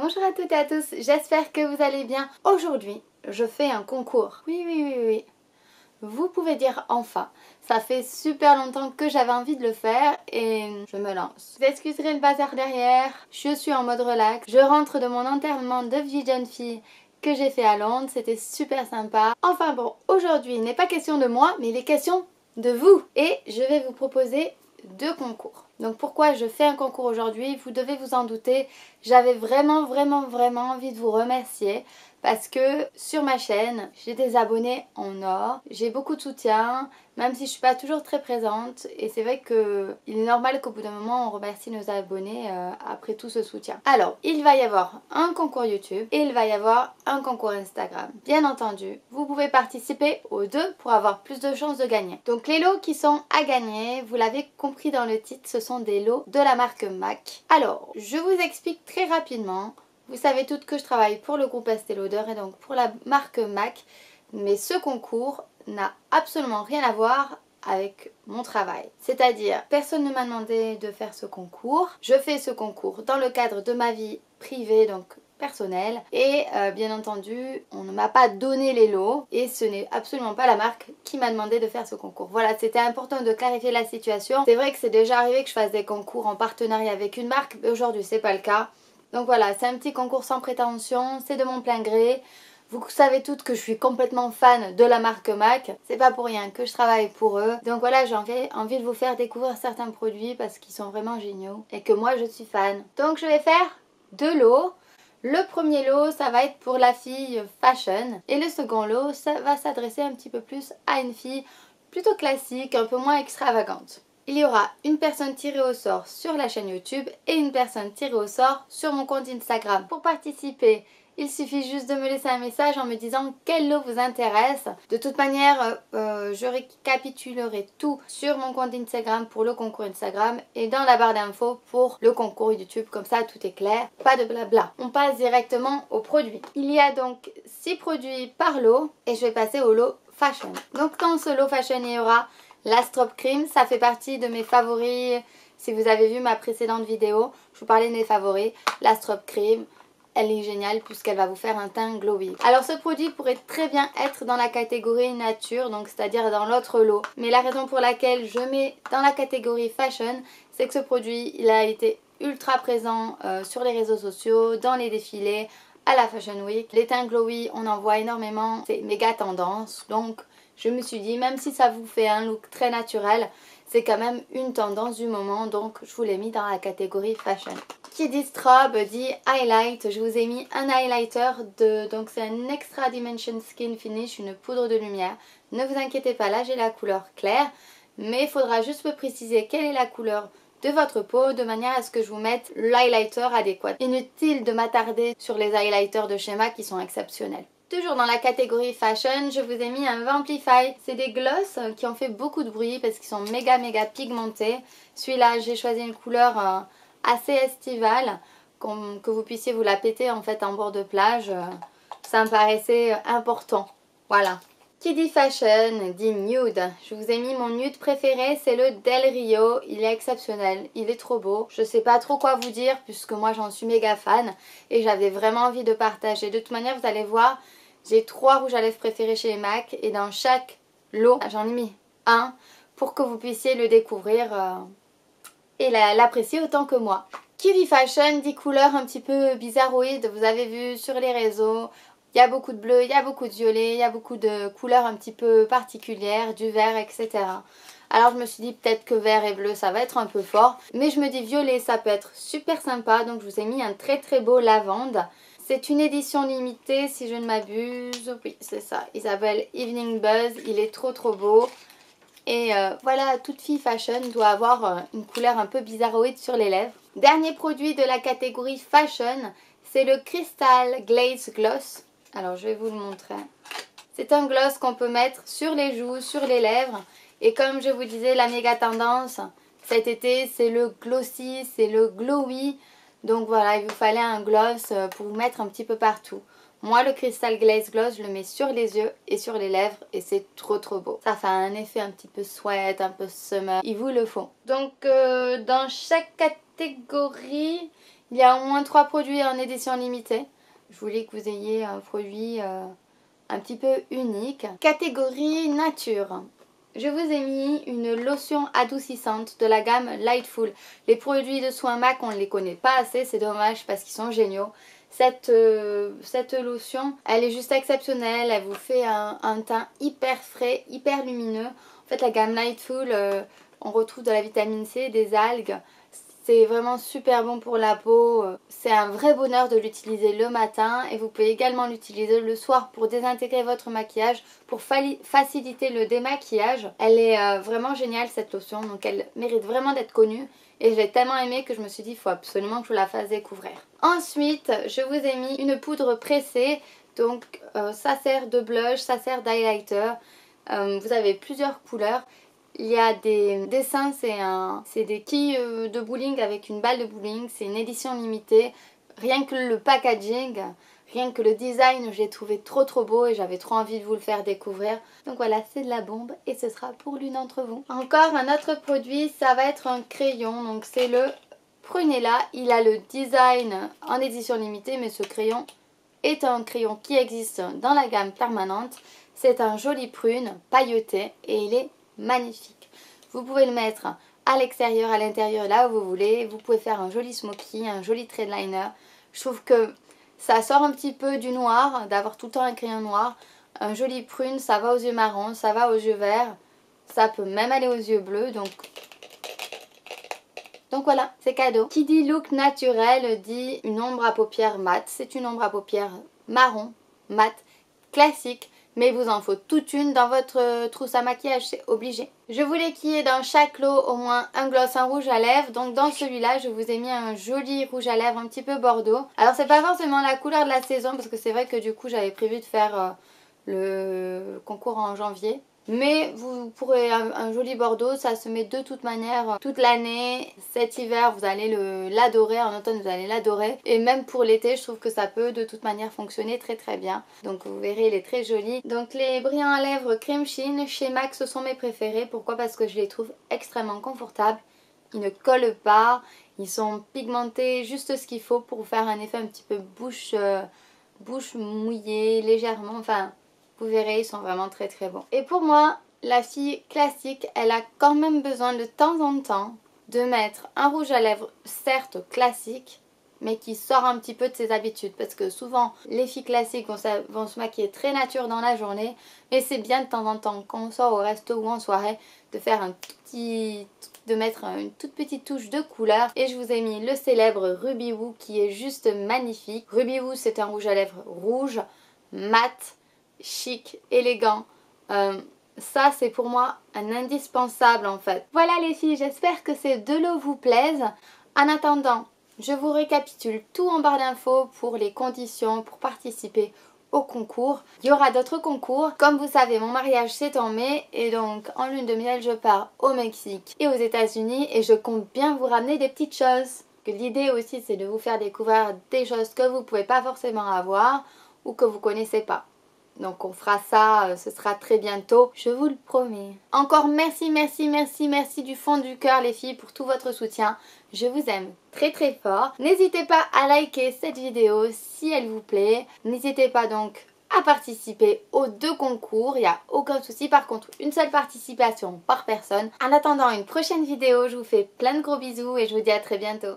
Bonjour à toutes et à tous, j'espère que vous allez bien. Aujourd'hui, je fais un concours. Oui. Vous pouvez dire enfin. Ça fait super longtemps que j'avais envie de le faire et je me lance. Vous excuserez le bazar derrière, je suis en mode relax. Je rentre de mon enterrement de vie jeune fille que j'ai fait à Londres, c'était super sympa. Enfin bon, aujourd'hui il n'est pas question de moi, mais il est question de vous. Et je vais vous proposer deux concours. Donc pourquoi je fais un concours aujourd'hui, vous devez vous en douter, j'avais vraiment envie de vous remercier parce que sur ma chaîne, j'ai des abonnés en or, j'ai beaucoup de soutien, même si je suis pas toujours très présente et c'est vrai que il est normal qu'au bout d'un moment on remercie nos abonnés après tout ce soutien. Alors, il va y avoir un concours YouTube et il va y avoir un concours Instagram. Bien entendu, vous pouvez participer aux deux pour avoir plus de chances de gagner. Donc les lots qui sont à gagner, vous l'avez compris dans le titre, ce sont des lots de la marque MAC. Alors, je vous explique très rapidement. Vous savez toutes que je travaille pour le groupe Estée Lauder et donc pour la marque MAC, mais ce concours n'a absolument rien à voir avec mon travail. C'est-à-dire, personne ne m'a demandé de faire ce concours. Je fais ce concours dans le cadre de ma vie privée, donc personnelle. Et bien entendu, on ne m'a pas donné les lots et ce n'est absolument pas la marque qui m'a demandé de faire ce concours. Voilà, c'était important de clarifier la situation. C'est vrai que c'est déjà arrivé que je fasse des concours en partenariat avec une marque, mais aujourd'hui c'est pas le cas. Donc voilà, c'est un petit concours sans prétention, c'est de mon plein gré. Vous savez toutes que je suis complètement fan de la marque MAC. C'est pas pour rien que je travaille pour eux. Donc voilà, j'ai envie de vous faire découvrir certains produits parce qu'ils sont vraiment géniaux et que moi je suis fan. Donc je vais faire deux lots. Le premier lot, ça va être pour la fille fashion. Et le second lot, ça va s'adresser un petit peu plus à une fille plutôt classique, un peu moins extravagante. Il y aura une personne tirée au sort sur la chaîne YouTube et une personne tirée au sort sur mon compte Instagram. Pour participer, il suffit juste de me laisser un message en me disant quel lot vous intéresse. De toute manière, je récapitulerai tout sur mon compte Instagram pour le concours Instagram et dans la barre d'infos pour le concours YouTube. Comme ça, tout est clair, pas de blabla. On passe directement aux produits. Il y a donc 6 produits par lot et je vais passer au lot fashion. Donc dans ce lot fashion, il y aura la Strobe Cream, ça fait partie de mes favoris. Si vous avez vu ma précédente vidéo, je vous parlais de mes favoris. La Strobe Cream, elle est géniale puisqu'elle va vous faire un teint glowy. Alors ce produit pourrait très bien être dans la catégorie nature, donc c'est-à-dire dans l'autre lot. Mais la raison pour laquelle je mets dans la catégorie fashion, c'est que ce produit, il a été ultra présent sur les réseaux sociaux, dans les défilés, à la Fashion Week. Les teints glowy, on en voit énormément, c'est méga tendance, donc je me suis dit, même si ça vous fait un look très naturel, c'est quand même une tendance du moment, donc je vous l'ai mis dans la catégorie fashion. Qui dit strobe dit highlight. Je vous ai mis un highlighter, donc c'est un Extra Dimension Skin Finish, une poudre de lumière. Ne vous inquiétez pas, là j'ai la couleur claire, mais il faudra juste me préciser quelle est la couleur de votre peau de manière à ce que je vous mette l'highlighter adéquat. Inutile de m'attarder sur les highlighters de chez MAC qui sont exceptionnels. Toujours dans la catégorie fashion, je vous ai mis un Vampify. C'est des gloss qui ont fait beaucoup de bruit parce qu'ils sont méga pigmentés. Celui-là, j'ai choisi une couleur assez estivale, que vous puissiez vous la péter en fait en bord de plage. Ça me paraissait important. Voilà. Qui dit fashion dit nude. Je vous ai mis mon nude préféré, c'est le Del Rio. Il est exceptionnel, il est trop beau. Je sais pas trop quoi vous dire puisque moi j'en suis méga fan et j'avais vraiment envie de partager. De toute manière, vous allez voir, j'ai 3 rouges à lèvres préférés chez MAC et dans chaque lot, j'en ai mis un pour que vous puissiez le découvrir et l'apprécier autant que moi. Qui dit fashion dit couleur un petit peu bizarroïde. Vous avez vu sur les réseaux, il y a beaucoup de bleu, il y a beaucoup de violet, il y a beaucoup de couleurs un petit peu particulières, du vert, etc. Alors je me suis dit peut-être que vert et bleu ça va être un peu fort, mais je me dis violet ça peut être super sympa, donc je vous ai mis un très beau lavande. C'est une édition limitée si je ne m'abuse, oui c'est ça, Isabelle Evening Buzz, il est trop beau. Et voilà, toute fille fashion doit avoir une couleur un peu bizarroïde sur les lèvres. Dernier produit de la catégorie fashion, c'est le Crystal Glaze Gloss. Alors je vais vous le montrer. C'est un gloss qu'on peut mettre sur les joues, sur les lèvres. Et comme je vous disais, la méga tendance cet été, c'est le glossy, c'est le glowy. Donc voilà, il vous fallait un gloss pour vous mettre un petit peu partout. Moi, le Crystal Glaze Gloss, je le mets sur les yeux et sur les lèvres et c'est trop beau. Ça fait un effet un petit peu sweat, un peu summer. Il vous le faut. Donc, dans chaque catégorie, Il y a au moins 3 produits en édition limitée. Je voulais que vous ayez un produit un petit peu unique. Catégorie nature. Je vous ai mis une lotion adoucissante de la gamme Lightful. Les produits de soins MAC, on ne les connaît pas assez, c'est dommage parce qu'ils sont géniaux. Cette lotion, elle est juste exceptionnelle, elle vous fait un teint hyper frais, hyper lumineux. En fait, la gamme Lightful, on retrouve de la vitamine C, des algues. C'est vraiment super bon pour la peau. C'est un vrai bonheur de l'utiliser le matin et vous pouvez également l'utiliser le soir pour désintégrer votre maquillage, pour faciliter le démaquillage. Elle est vraiment géniale cette lotion, donc elle mérite vraiment d'être connue. Et je l'ai tellement aimée que je me suis dit il faut absolument que je vous la fasse découvrir. Ensuite, je vous ai mis une poudre pressée. Donc ça sert de blush, ça sert d'highlighter. Vous avez plusieurs couleurs. Il y a des dessins, c'est des quilles de bowling avec une balle de bowling. C'est une édition limitée. Rien que le packaging, rien que le design, j'ai trouvé trop beau et j'avais trop envie de vous le faire découvrir. Donc voilà, c'est de la bombe et ce sera pour l'une d'entre vous. Encore un autre produit, ça va être un crayon. Donc c'est le Prunella. Il a le design en édition limitée, mais ce crayon est un crayon qui existe dans la gamme permanente. C'est un joli prune pailleté et il est magnifique. Vous pouvez le mettre à l'extérieur, à l'intérieur, là où vous voulez. Vous pouvez faire un joli smoky, un joli thread liner. Je trouve que ça sort un petit peu du noir, d'avoir tout le temps un crayon noir. Un joli prune, ça va aux yeux marrons, ça va aux yeux verts. Ça peut même aller aux yeux bleus, donc voilà, c'est cadeau. Qui dit look naturel dit une ombre à paupières mat. C'est une ombre à paupières marron, mat, classique. Mais il vous en faut toute une dans votre trousse à maquillage, c'est obligé. Je voulais qu'il y ait dans chaque lot au moins un gloss, un rouge à lèvres. Donc dans celui-là, je vous ai mis un joli rouge à lèvres un petit peu bordeaux. Alors c'est pas forcément la couleur de la saison parce que c'est vrai que du coup j'avais prévu de faire le concours en janvier. Mais vous pourrez un joli bordeaux, ça se met de toute manière toute l'année. Cet hiver vous allez l'adorer, en automne vous allez l'adorer. Et même pour l'été je trouve que ça peut de toute manière fonctionner très bien. Donc vous verrez il est très joli. Donc les brillants à lèvres Creme Sheen chez MAC ce sont mes préférés. Pourquoi? Parce que je les trouve extrêmement confortables. Ils ne collent pas, ils sont pigmentés juste ce qu'il faut pour faire un effet un petit peu bouche mouillée légèrement, enfin... Vous verrez, ils sont vraiment très bons. Et pour moi, la fille classique, elle a quand même besoin de temps en temps de mettre un rouge à lèvres, certes classique, mais qui sort un petit peu de ses habitudes. Parce que souvent, les filles classiques vont se maquiller très nature dans la journée. Mais c'est bien de temps en temps, quand on sort au resto ou en soirée, de faire de mettre une toute petite touche de couleur. Et je vous ai mis le célèbre Ruby Woo qui est juste magnifique. Ruby Woo, c'est un rouge à lèvres rouge, mat, chic, élégant. Ça c'est pour moi un indispensable en fait. Voilà les filles, j'espère que ces deux lots vous plaisent. En attendant, je vous récapitule tout en barre d'infos pour les conditions pour participer au concours. Il y aura d'autres concours. Comme vous savez, mon mariage c'est en mai et donc en lune de miel je pars au Mexique et aux États-Unis et je compte bien vous ramener des petites choses. L'idée aussi c'est de vous faire découvrir des choses que vous ne pouvez pas forcément avoir ou que vous ne connaissez pas. Donc on fera ça, ce sera très bientôt, je vous le promets. Encore merci du fond du cœur les filles pour tout votre soutien. Je vous aime très fort. N'hésitez pas à liker cette vidéo si elle vous plaît. N'hésitez pas donc à participer aux deux concours, il n'y a aucun souci. Par contre, une seule participation par personne. En attendant une prochaine vidéo, je vous fais plein de gros bisous et je vous dis à très bientôt.